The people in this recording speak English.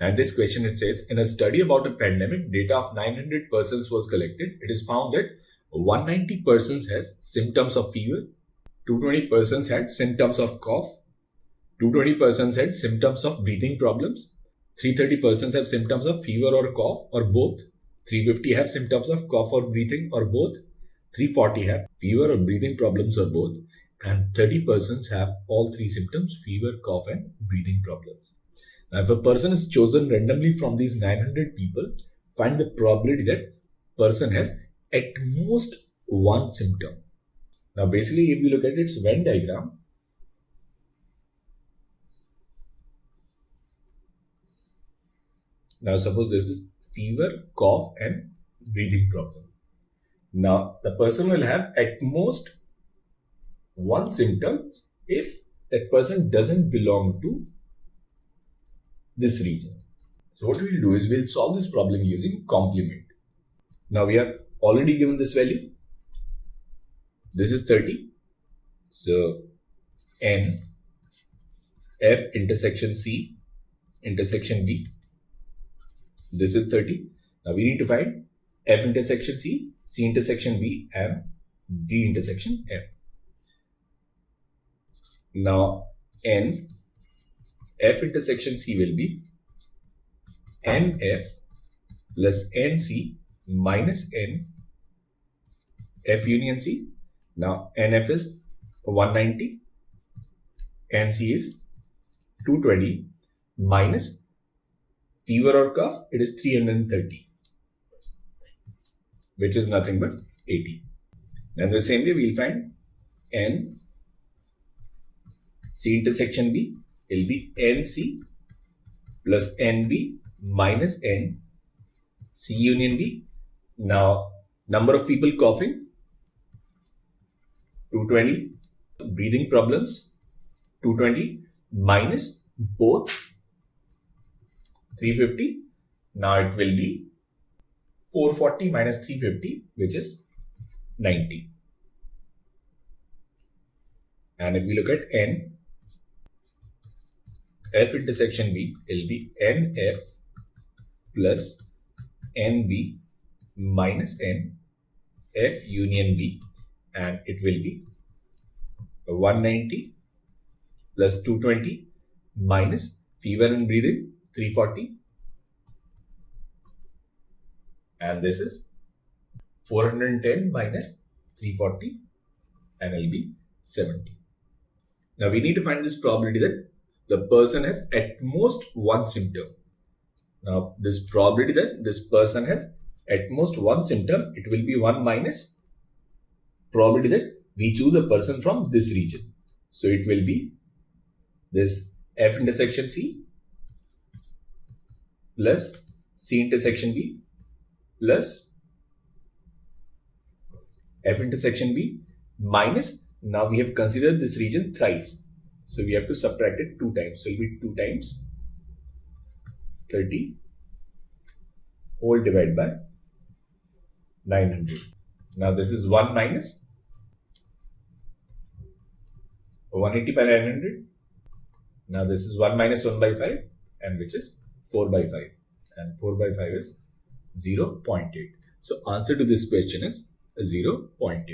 And this question, it says, in a study about a pandemic, data of 900 persons was collected. It is found that 190 persons has symptoms of fever, 220 persons had symptoms of cough, 220 persons had symptoms of breathing problems, 330 persons have symptoms of fever or cough or both, 350 have symptoms of cough or breathing or both, 340 have fever or breathing problems or both, and 30 persons have all three symptoms, fever, cough and breathing problems. Now, if a person is chosen randomly from these 900 people, find the probability that person has at most one symptom. Now, basically, if you look at its Venn diagram, now suppose this is fever, cough and breathing problem. Now, the person will have at most one symptom if that person doesn't belong to this region. So what we'll do is we'll solve this problem using complement. Now we are already given this value. This is 30. So N F intersection C intersection B. This is 30. Now we need to find F intersection C, C intersection B and B intersection F. Now N F intersection C will be NF plus NC minus N F union C. Now NF is 190, NC is 220 minus fever or cough, it is 330, which is nothing but 80. And the same way we'll find N C intersection B will be NC plus NB minus N C union B. Now, number of people coughing, 220. Breathing problems, 220 minus both, 350. Now it will be 440 minus 350, which is 90. And if we look at N, F intersection B will be NF plus NB minus N F union B, and it will be 190 plus 220 minus fever and breathing 340, and this is 410 minus 340 and will be 70. Now we need to find this probability that the person has at most one symptom. Now this probability that this person has at most one symptom, it will be 1 minus probability that we choose a person from this region. So it will be this F intersection C plus C intersection B plus F intersection B minus, now we have considered this region thrice. So we have to subtract it 2 times. So it will be 2 times 30 whole divided by 900. Now this is 1 minus 180 by 900. Now this is 1 minus 1 by 5, and which is 4 by 5. And 4 by 5 is 0.8. So answer to this question is 0.8.